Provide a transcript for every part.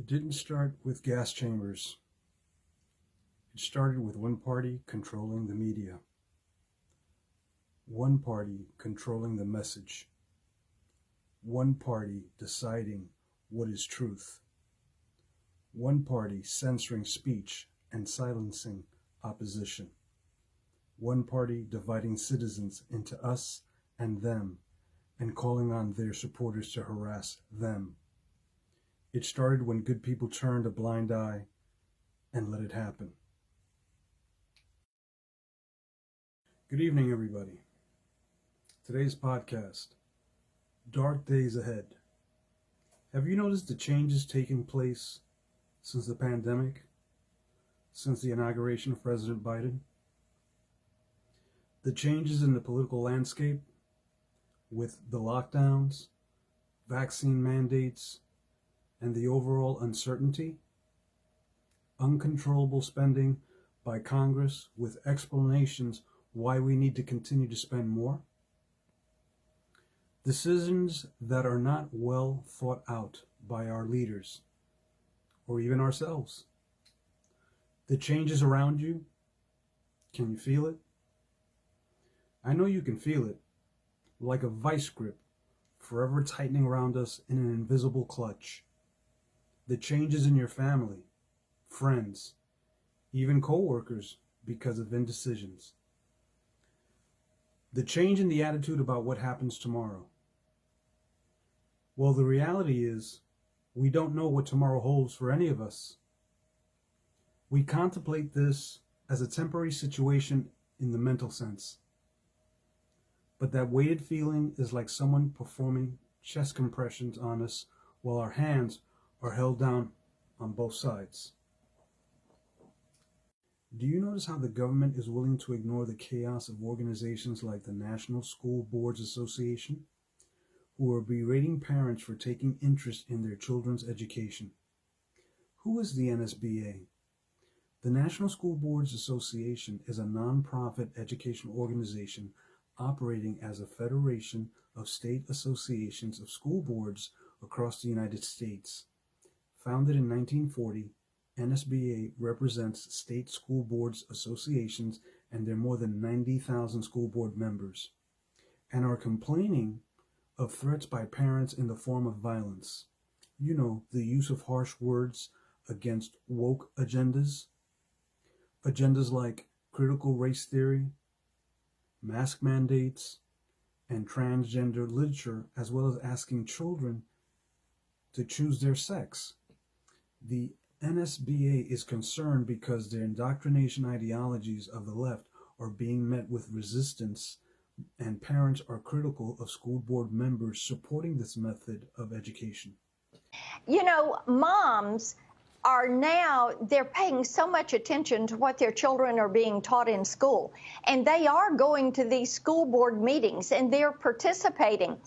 It didn't start with gas chambers. It started with one party controlling the media, one party controlling the message, one party deciding what is truth, one party censoring speech and silencing opposition, one party dividing citizens into us and them and calling on their supporters to harass them. It started when good people turned a blind eye and let it happen. Good evening, everybody. Today's podcast, Dark Days Ahead. Have you noticed the changes taking place since the pandemic, since the inauguration of President Biden? The changes in the political landscape with the lockdowns, vaccine mandates, and the overall uncertainty, uncontrollable spending by Congress with explanations why we need to continue to spend more, decisions that are not well thought out by our leaders or even ourselves. The changes around you, can you feel it? I know you can feel it, like a vice grip forever tightening around us in an invisible clutch. The changes in your family, friends, even co-workers because of indecisions. The change in the attitude about what happens tomorrow. Well, the reality is, we don't know what tomorrow holds for any of us. We contemplate this as a temporary situation in the mental sense. But that weighted feeling is like someone performing chest compressions on us while our hands are held down on both sides. Do you notice how the government is willing to ignore the chaos of organizations like the National School Boards Association, who are berating parents for taking interest in their children's education? Who is the NSBA? The National School Boards Association is a non-profit educational organization operating as a federation of state associations of school boards across the United States. Founded in 1940, NSBA represents state school boards associations and their more than 90,000 school board members, and are complaining of threats by parents in the form of violence. You know, the use of harsh words against woke agendas. Agendas like critical race theory, mask mandates, and transgender literature, as well as asking children to choose their sex. The NSBA is concerned because their indoctrination ideologies of the left are being met with resistance, and parents are critical of school board members supporting this method of education. You know, moms are now, they're paying so much attention to what their children are being taught in school. And they are going to these school board meetings and they're participating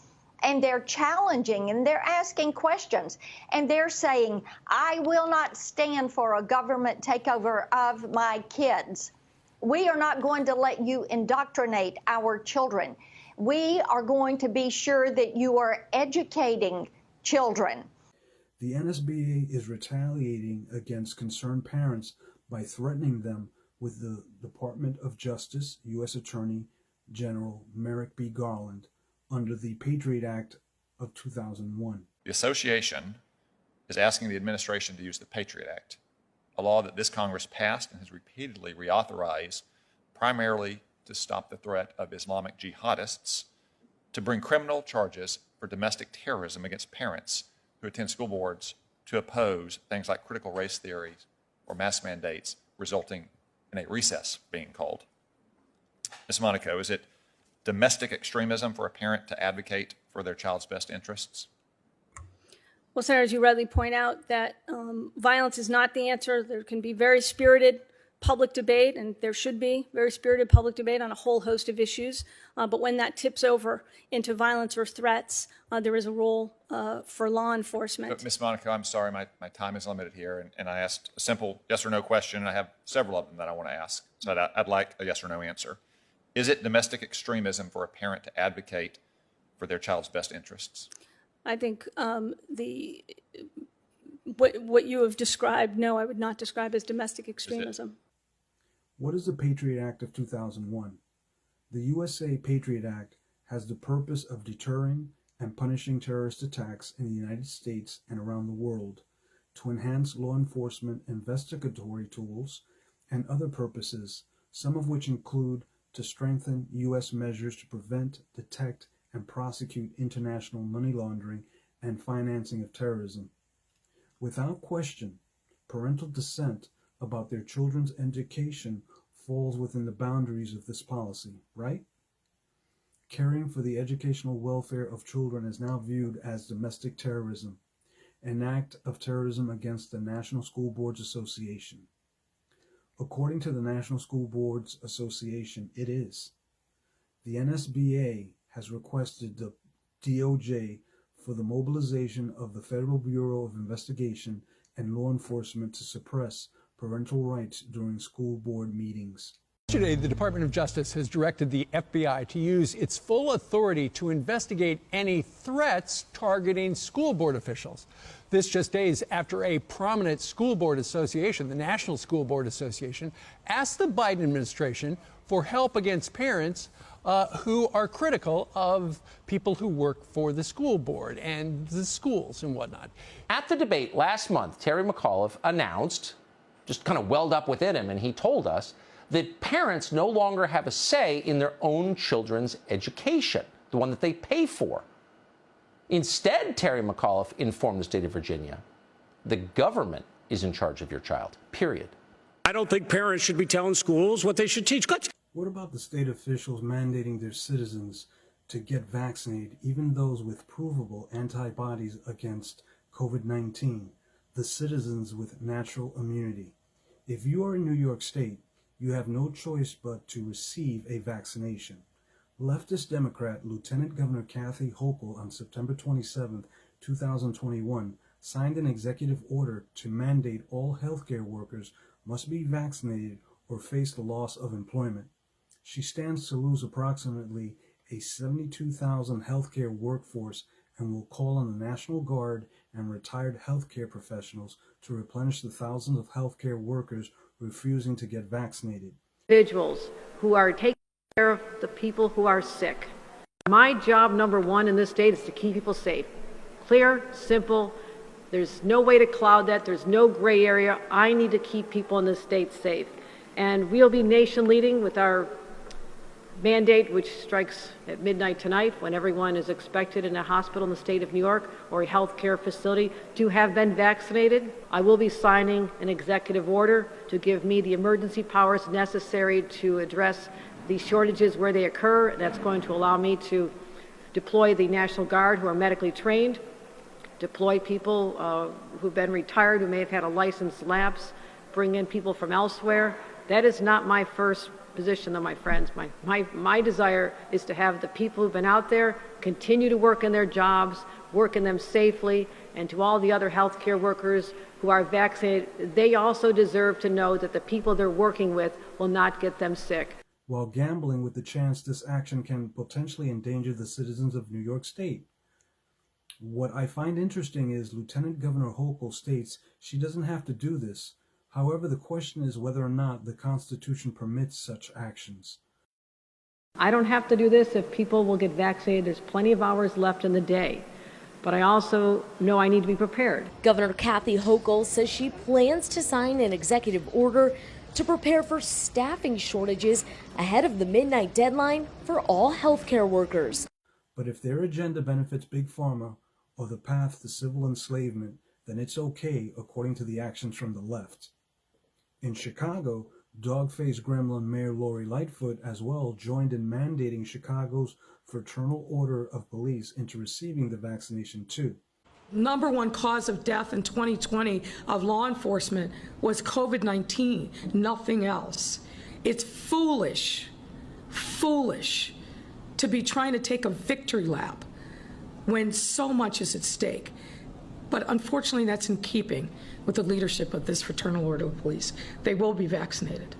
and they're challenging and they're asking questions. And they're saying, I will not stand for a government takeover of my kids. We are not going to let you indoctrinate our children. We are going to be sure that you are educating children. The NSBA is retaliating against concerned parents by threatening them with the Department of Justice, U.S. Attorney General Merrick B. Garland, under the Patriot Act of 2001. The association is asking the administration to use the Patriot Act, a law that this Congress passed and has repeatedly reauthorized, primarily to stop the threat of Islamic jihadists, to bring criminal charges for domestic terrorism against parents who attend school boards to oppose things like critical race theory or mask mandates, resulting in a recess being called. Ms. Monaco, is it domestic extremism for a parent to advocate for their child's best interests? Well, Senator, as you rightly point out, that violence is not the answer. There can be very spirited public debate, and there should be very spirited public debate on a whole host of issues. But when that tips over into violence or threats, there is a role for law enforcement. But Ms. Monaco, I'm sorry, my time is limited here, and I asked a simple yes or no question, and I have several of them that I want to ask. So I'd like a yes or no answer. Is it domestic extremism for a parent to advocate for their child's best interests? I think when what you have described, no, I would not describe as domestic extremism. What is the Patriot Act of 2001? The USA Patriot Act has the purpose of deterring and punishing terrorist attacks in the United States and around the world, to enhance law enforcement investigatory tools and other purposes, some of which include to strengthen U.S. measures to prevent, detect, and prosecute international money laundering and financing of terrorism. Without question, parental dissent about their children's education falls within the boundaries of this policy, right? Caring for the educational welfare of children is now viewed as domestic terrorism, an act of terrorism against the National School Boards Association. According to the National School Boards Association, it is. The NSBA has requested the DOJ for the mobilization of the Federal Bureau of Investigation and law enforcement to suppress parental rights during school board meetings. Yesterday, the Department of Justice has directed the FBI to use its full authority to investigate any threats targeting school board officials. This just days after a prominent school board association, the National School Board Association, asked the Biden administration for help against parents who are critical of people who work for the school board and the schools and whatnot. At the debate last month, Terry McAuliffe announced, just kind of welled up within him, and he told us that parents no longer have a say in their own children's education, the one that they pay for. Instead, Terry McAuliffe informed the state of Virginia, the government is in charge of your child, period. I don't think parents should be telling schools what they should teach. What about the state officials mandating their citizens to get vaccinated, even those with provable antibodies against COVID-19, the citizens with natural immunity? If you are in New York State, you have no choice but to receive a vaccination. Leftist Democrat Lieutenant Governor Kathy Hochul on September 27, 2021, signed an executive order to mandate all healthcare workers must be vaccinated or face the loss of employment. She stands to lose approximately a 72,000 healthcare workforce and will call on the National Guard and retired healthcare professionals to replenish the thousands of healthcare workers refusing to get vaccinated. Individuals who are taking care of the people who are sick. My job number one in this state is to keep people safe. Clear, simple. There's no way to cloud that. There's no gray area. I need to keep people in this state safe. And we'll be nation leading with our mandate, which strikes at midnight tonight, when everyone is expected in a hospital in the state of New York or a healthcare facility to have been vaccinated. I will be signing an executive order to give me the emergency powers necessary to address the shortages where they occur. And that's going to allow me to deploy the National Guard, who are medically trained, deploy people who've been retired, who may have had a license lapse, bring in people from elsewhere. That is not my first position, though, my friends. My desire is to have the people who've been out there continue to work in their jobs, work in them safely, and to all the other healthcare workers who are vaccinated, they also deserve to know that the people they're working with will not get them sick. While gambling with the chance this action can potentially endanger the citizens of New York State. What I find interesting is Lieutenant Governor Hochul states she doesn't have to do this. However, the question is whether or not the Constitution permits such actions. I don't have to do this if people will get vaccinated. There's plenty of hours left in the day. But I also know I need to be prepared. Governor Kathy Hochul says she plans to sign an executive order to prepare for staffing shortages ahead of the midnight deadline for all healthcare workers. But if their agenda benefits Big Pharma or the path to civil enslavement, then it's okay according to the actions from the left. In Chicago, dog-faced gremlin Mayor Lori Lightfoot as well joined in mandating Chicago's Fraternal Order of Police into receiving the vaccination too. Number one cause of death in 2020 of law enforcement was COVID-19, nothing else. It's foolish to be trying to take a victory lap when so much is at stake. But unfortunately, that's in keeping with the leadership of this Fraternal Order of Police. They will be vaccinated.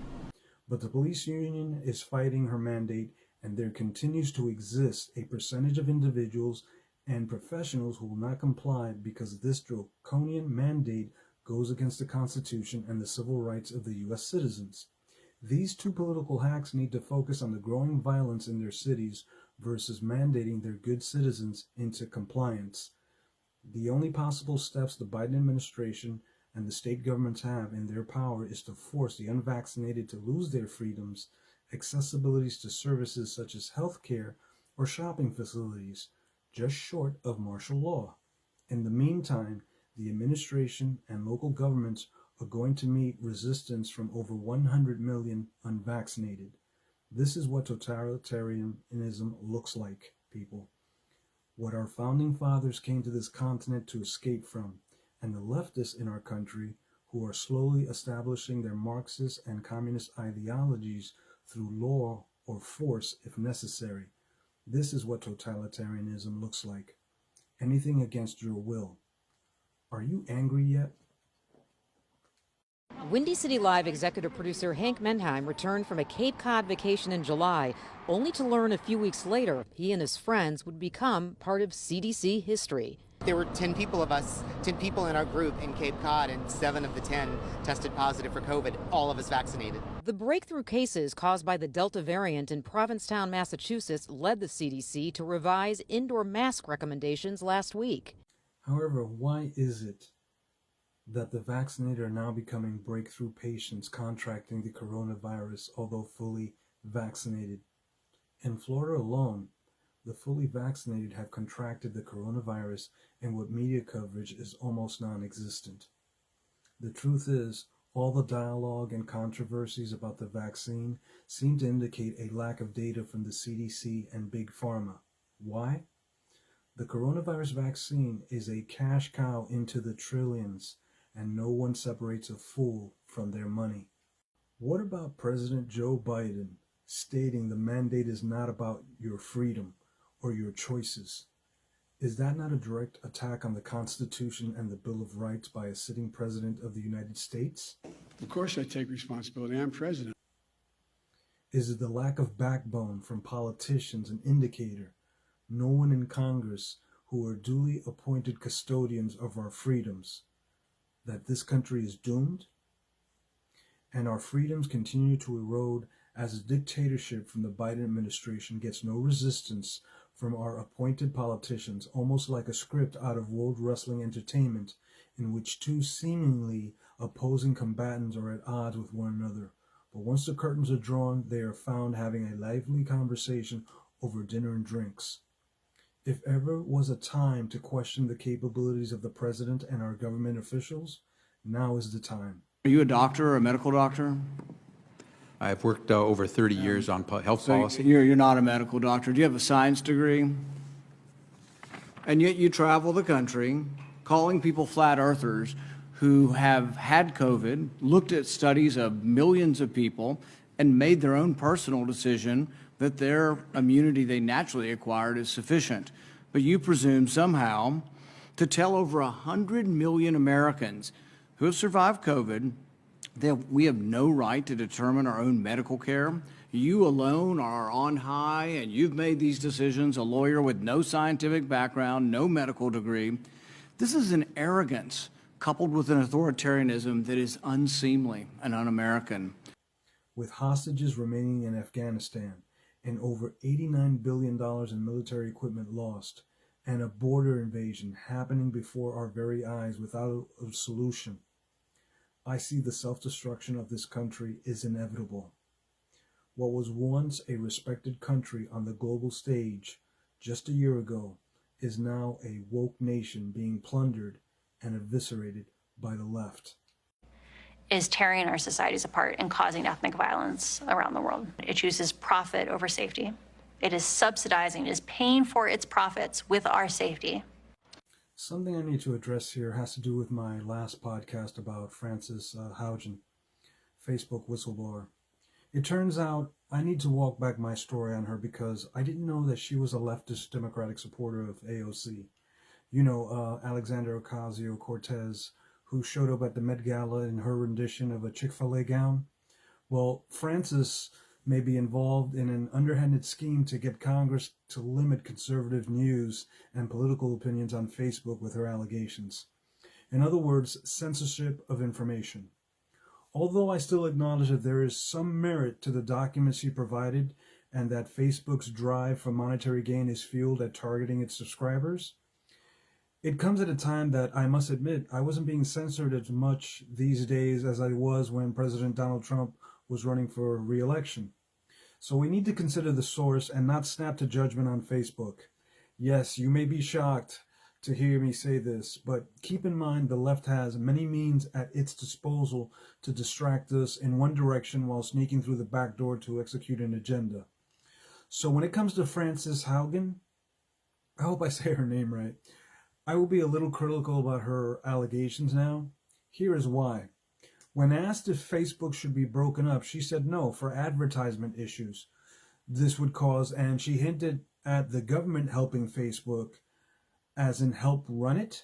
But the police union is fighting her mandate, and there continues to exist a percentage of individuals and professionals who will not comply because this draconian mandate goes against the Constitution and the civil rights of the U.S. citizens. These two political hacks need to focus on the growing violence in their cities versus mandating their good citizens into compliance. The only possible steps the Biden administration and the state governments have in their power is to force the unvaccinated to lose their freedoms, accessibilities to services such as health care or shopping facilities, just short of martial law. In the meantime, the administration and local governments are going to meet resistance from over 100 million unvaccinated. This is what totalitarianism looks like, people. What our founding fathers came to this continent to escape from, and the leftists in our country who are slowly establishing their Marxist and communist ideologies through law or force if necessary. This is what totalitarianism looks like. Anything against your will. Are you angry yet? Windy City Live executive producer Hank Menheim returned from a Cape Cod vacation in July, only to learn a few weeks later he and his friends would become part of CDC history. There were 10 people in our group in Cape Cod, and 7 of the 10 tested positive for COVID, all of us vaccinated. The breakthrough cases caused by the Delta variant in Provincetown, Massachusetts, led the CDC to revise indoor mask recommendations last week. However, why is it that the vaccinated are now becoming breakthrough patients contracting the coronavirus, although fully vaccinated? In Florida alone, the fully vaccinated have contracted the coronavirus, and what media coverage is almost non-existent. The truth is, all the dialogue and controversies about the vaccine seem to indicate a lack of data from the CDC and Big Pharma. Why? The coronavirus vaccine is a cash cow into the trillions, and no one separates a fool from their money. What about President Joe Biden stating the mandate is not about your freedom or your choices? Is that not a direct attack on the Constitution and the Bill of Rights by a sitting president of the United States? Of course I take responsibility. I'm president. Is it the lack of backbone from politicians an indicator no one in Congress who are duly appointed custodians of our freedoms that this country is doomed? And our freedoms continue to erode as a dictatorship from the Biden administration gets no resistance from our appointed politicians, almost like a script out of World Wrestling Entertainment, in which two seemingly opposing combatants are at odds with one another. But once the curtains are drawn, they are found having a lively conversation over dinner and drinks. If ever was a time to question the capabilities of the president and our government officials, now is the time. Are you a doctor or a medical doctor? I've worked over 30 years on health policy. You're not a medical doctor. Do you have a science degree? And yet you travel the country calling people flat earthers who have had COVID, looked at studies of millions of people, and made their own personal decision that their immunity they naturally acquired is sufficient. But you presume somehow to tell over 100 million Americans who have survived COVID that we have no right to determine our own medical care. You alone are on high, and you've made these decisions, a lawyer with no scientific background, no medical degree. This is an arrogance coupled with an authoritarianism that is unseemly and un-American. With hostages remaining in Afghanistan and over $89 billion in military equipment lost, and a border invasion happening before our very eyes without a solution, I see the self-destruction of this country is inevitable. What was once a respected country on the global stage just a year ago is now a woke nation being plundered and eviscerated by the left. Is tearing our societies apart and causing ethnic violence around the world. It chooses profit over safety. It is subsidizing, it is paying for its profits with our safety. Something I need to address here has to do with my last podcast about Frances Haugen, Facebook whistleblower. It turns out I need to walk back my story on her because I didn't know that she was a leftist Democratic supporter of AOC. You know, Alexandria Ocasio-Cortez, who showed up at the Met Gala in her rendition of a Chick-fil-A gown. Well, Frances may be involved in an underhanded scheme to get Congress to limit conservative news and political opinions on Facebook with her allegations. In other words, censorship of information. Although I still acknowledge that there is some merit to the documents she provided and that Facebook's drive for monetary gain is fueled at targeting its subscribers, it comes at a time that I must admit I wasn't being censored as much these days as I was when President Donald Trump was running for re-election. So we need to consider the source and not snap to judgment on Facebook. Yes, you may be shocked to hear me say this, but keep in mind the left has many means at its disposal to distract us in one direction while sneaking through the back door to execute an agenda. So when it comes to Frances Haugen, I hope I say her name right, I will be a little critical about her allegations now. Here is why. When asked if Facebook should be broken up, she said no, for advertisement issues this would cause, and she hinted at the government helping Facebook, as in help run it?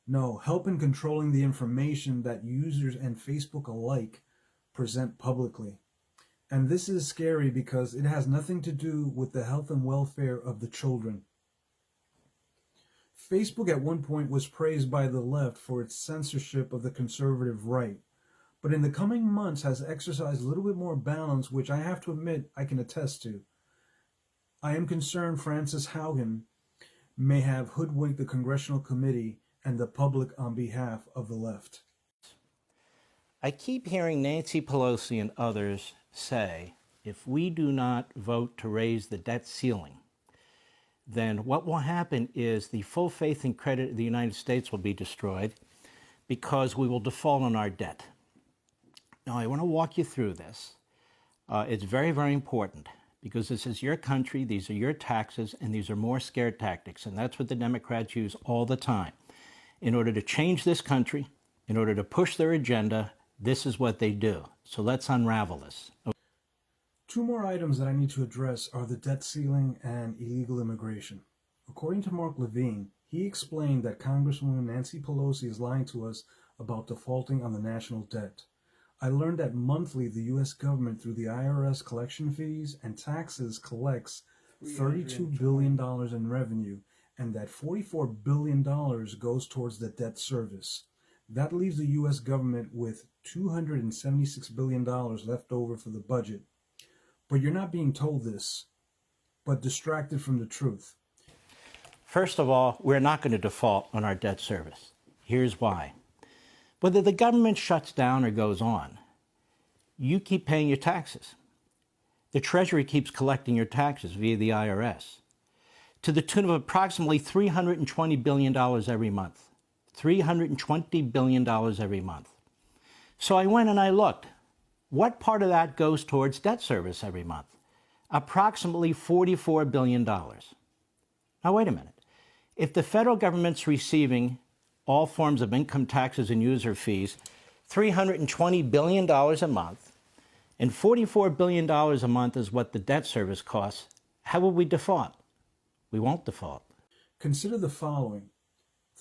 No, help in controlling the information that users and Facebook alike present publicly. And this is scary because it has nothing to do with the health and welfare of the children. Facebook at one point was praised by the left for its censorship of the conservative right, but in the coming months has exercised a little bit more balance, which I have to admit I can attest to. I am concerned Frances Haugen may have hoodwinked the congressional committee and the public on behalf of the left. I keep hearing Nancy Pelosi and others say, if we do not vote to raise the debt ceiling, then what will happen is the full faith and credit of the United States will be destroyed because we will default on our debt. Now, I want to walk you through this. It's very, very important because this is your country, these are your taxes, and these are more scare tactics, and that's what the Democrats use all the time. In order to change this country, in order to push their agenda, this is what they do. So let's unravel this. Two more items that I need to address are the debt ceiling and illegal immigration. According to Mark Levine, he explained that Congresswoman Nancy Pelosi is lying to us about defaulting on the national debt. I learned that monthly the U.S. government, through the IRS collection fees and taxes, collects $32 billion in revenue, and that $44 billion goes towards the debt service. That leaves the U.S. government with $276 billion left over for the budget. But you're not being told this, but distracted from the truth. First of all, we're not going to default on our debt service. Here's why. Whether the government shuts down or goes on, you keep paying your taxes. The Treasury keeps collecting your taxes via the IRS to the tune of approximately $320 billion every month. $320 billion every month. So I went and I looked. What part of that goes towards debt service every month? Approximately $44 billion. Now, wait a minute. If the federal government's receiving all forms of income taxes and user fees, $320 billion a month, and $44 billion a month is what the debt service costs, how will we default? We won't default. Consider the following.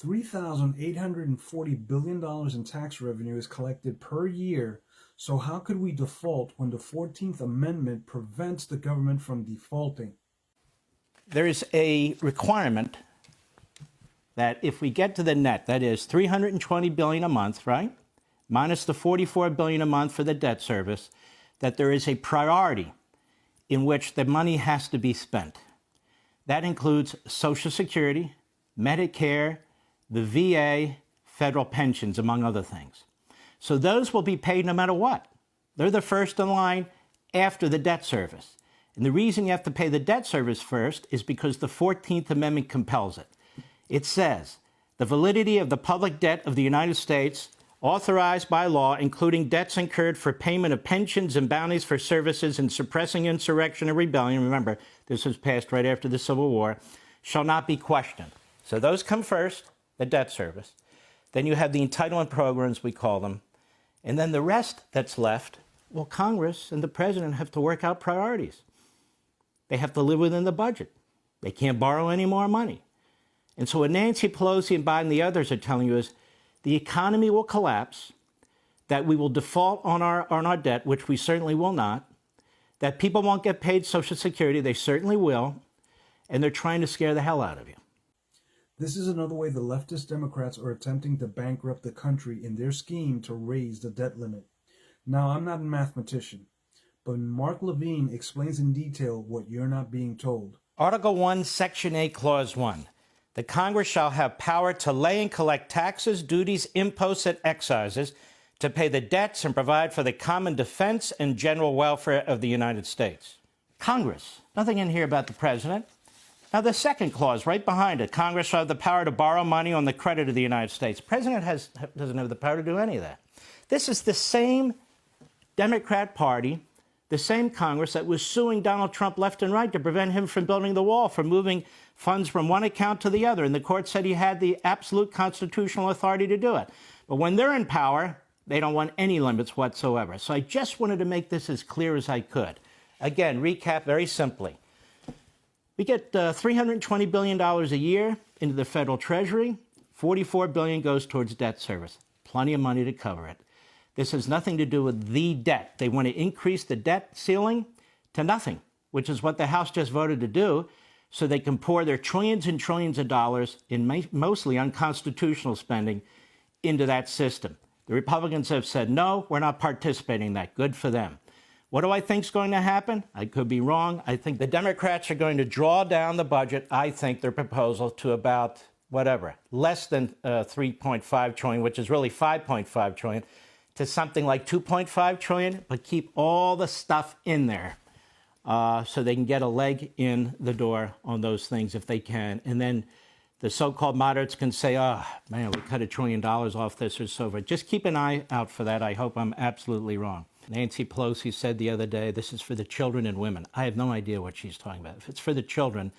$3,840 billion in tax revenue is collected per year, so how could we default when the 14th Amendment prevents the government from defaulting? There is a requirement that if we get to the net, that is $320 billion a month, right, minus the $44 billion a month for the debt service, that there is a priority in which the money has to be spent. That includes Social Security, Medicare, the VA, federal pensions, among other things. So those will be paid no matter what. They're the first in line after the debt service. And the reason you have to pay the debt service first is because the 14th Amendment compels it. It says, the validity of the public debt of the United States authorized by law, including debts incurred for payment of pensions and bounties for services in suppressing insurrection and rebellion, remember, this was passed right after the Civil War, shall not be questioned. So those come first, the debt service. Then you have the entitlement programs, we call them. And then the rest that's left, well, Congress and the president have to work out priorities. They have to live within the budget. They can't borrow any more money. And so what Nancy Pelosi and Biden and the others are telling you is the economy will collapse, that we will default on our debt, which we certainly will not, that people won't get paid Social Security. They certainly will. And they're trying to scare the hell out of you. This is another way the leftist Democrats are attempting to bankrupt the country in their scheme to raise the debt limit. Now, I'm not a mathematician, but Mark Levine explains in detail what you're not being told. Article 1, Section 8, Clause 1. The Congress shall have power to lay and collect taxes, duties, imposts, and excises, to pay the debts and provide for the common defense and general welfare of the United States. Congress. Nothing in here about the president. Now, the second clause right behind it, Congress shall have the power to borrow money on the credit of the United States. The president doesn't have the power to do any of that. This is the same Democrat Party, the same Congress that was suing Donald Trump left and right to prevent him from building the wall, from moving funds from one account to the other. And the court said he had the absolute constitutional authority to do it. But when they're in power, they don't want any limits whatsoever. So I just wanted to make this as clear as I could. Again, recap very simply. We get $320 billion a year into the federal treasury. $44 billion goes towards debt service. Plenty of money to cover it. This has nothing to do with the debt. They want to increase the debt ceiling to nothing, which is what the House just voted to do, so they can pour their trillions and trillions of dollars in mostly unconstitutional spending into that system. The Republicans have said, no, we're not participating in that. Good for them. What do I think is going to happen? I could be wrong. I think the Democrats are going to draw down the budget, I think, their proposal to about, less than 3.5 trillion, which is really 5.5 trillion, to something like 2.5 trillion, but keep all the stuff in there so they can get a leg in the door on those things if they can. And then the so-called moderates can say, oh, man, we cut $1 trillion off this or so forth. Just keep an eye out for that. I hope I'm absolutely wrong. Nancy Pelosi said the other day, this is for the children and women. I have no idea what she's talking about. If it's for the children,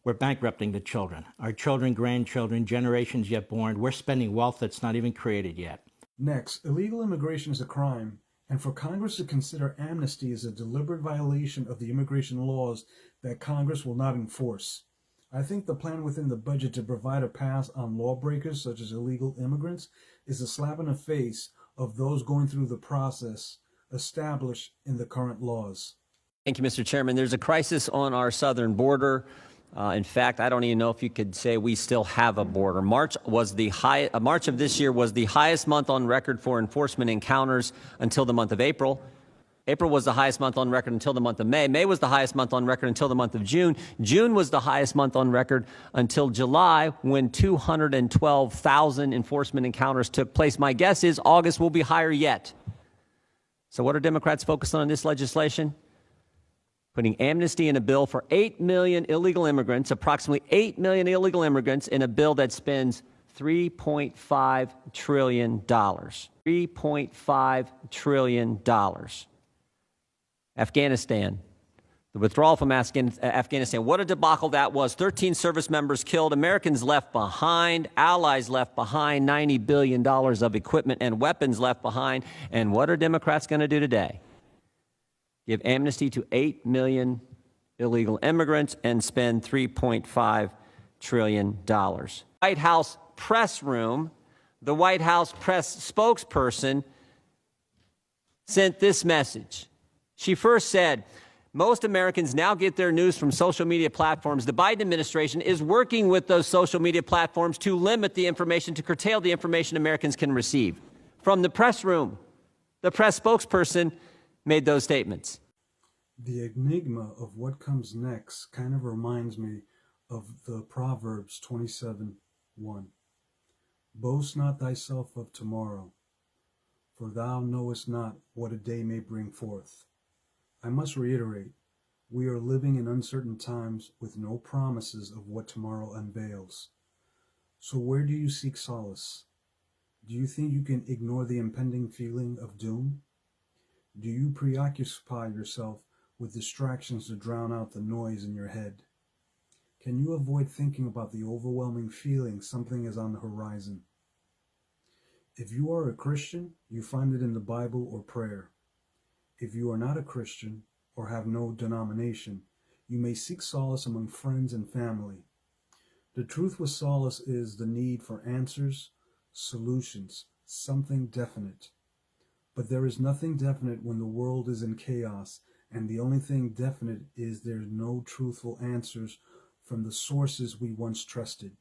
we're bankrupting the children. Our children, grandchildren, generations yet born, we're spending wealth that's not even created yet. Next, illegal immigration is a crime, and for Congress to consider amnesty as a deliberate violation of the immigration laws that Congress will not enforce. I think the plan within the budget to provide a pass on lawbreakers such as illegal immigrants is a slap in the face of those going through the process established in the current laws. Thank you, Mr. Chairman. There's a crisis on our southern border. In fact, I don't even know if you could say we still have a border. March of this year was the highest month on record for enforcement encounters until the month of April. April was the highest month on record until the month of May. May was the highest month on record until the month of June. June was the highest month on record until July, when 212,000 enforcement encounters took place. My guess is August will be higher yet. So what are Democrats focused on in this legislation? Putting amnesty in a bill for 8 million illegal immigrants, approximately 8 million illegal immigrants, in a bill that spends $3.5 trillion. $3.5 trillion. Afghanistan. The withdrawal from Afghanistan. What a debacle that was. 13 service members killed, Americans left behind, allies left behind, $90 billion of equipment and weapons left behind. And what are Democrats going to do today? Give amnesty to 8 million illegal immigrants and spend $3.5 trillion. White House press room, the White House press spokesperson sent this message. She first said, most Americans now get their news from social media platforms. The Biden administration is working with those social media platforms to limit the information, to curtail the information Americans can receive. From the press room, the press spokesperson made those statements. The enigma of what comes next kind of reminds me of the Proverbs 27:1. Boast not thyself of tomorrow, for thou knowest not what a day may bring forth. I must reiterate, we are living in uncertain times with no promises of what tomorrow unveils. So where do you seek solace? Do you think you can ignore the impending feeling of doom? Do you preoccupy yourself with distractions to drown out the noise in your head? Can you avoid thinking about the overwhelming feeling something is on the horizon? If you are a Christian, you find it in the Bible or prayer. If you are not a Christian or have no denomination, you may seek solace among friends and family. The truth with solace is the need for answers, solutions, something definite. But there is nothing definite when the world is in chaos And the only thing definite is there's no truthful answers from the sources we once trusted.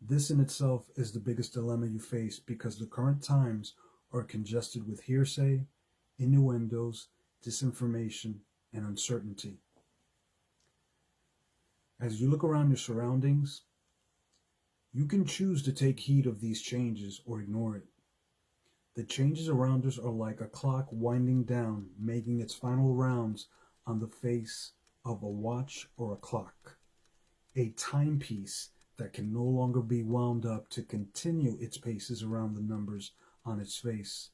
This in itself is the biggest dilemma you face, because the current times are congested with hearsay, innuendos, disinformation, and uncertainty. As you look around your surroundings, you can choose to take heed of these changes or ignore it. The changes around us are like a clock winding down, making its final rounds on the face of a watch or a clock, a timepiece that can no longer be wound up to continue its paces around the numbers on its face,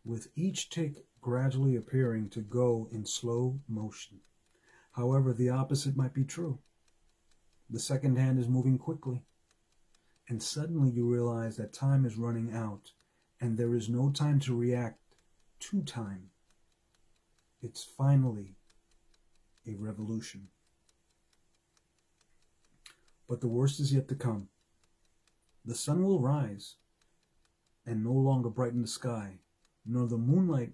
with each tick gradually appearing to go in slow motion. However, the opposite might be true. The second hand is moving quickly, and suddenly you realize that time is running out, and there is no time to react to time. It's finally a revolution. But the worst is yet to come. The sun will rise and no longer brighten the sky, nor the moonlight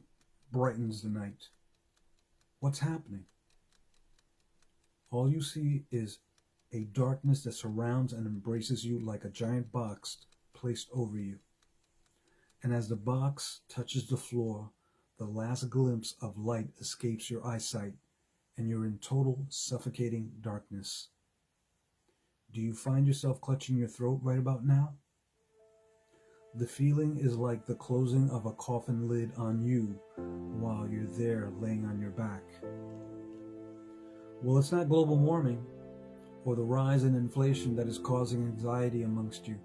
brightens the night. What's happening? All you see is a darkness that surrounds and embraces you like a giant box placed over you. And as the box touches the floor, the last glimpse of light escapes your eyesight, and you're in total suffocating darkness. Do you find yourself clutching your throat right about now? The feeling is like the closing of a coffin lid on you while you're there laying on your back. Well, it's not global warming or the rise in inflation that is causing anxiety amongst you.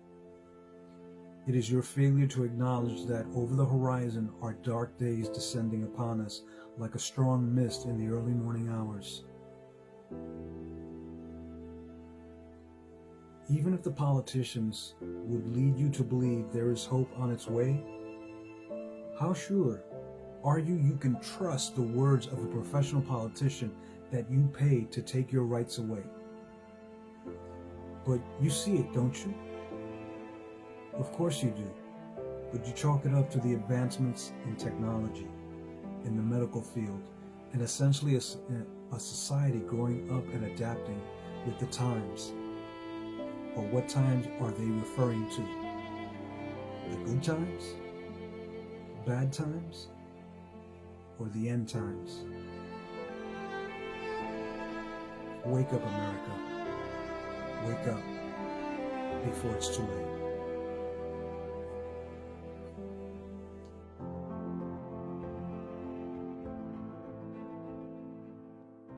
It is your failure to acknowledge that over the horizon are dark days descending upon us like a strong mist in the early morning hours. Even if the politicians would lead you to believe there is hope on its way, how sure are you can trust the words of a professional politician that you pay to take your rights away? But you see it, don't you? Of course you do, but you chalk it up to the advancements in technology, in the medical field, and essentially a society growing up and adapting with the times. Or what times are they referring to? The good times? Bad times? Or the end times? Wake up, America. Wake up before it's too late.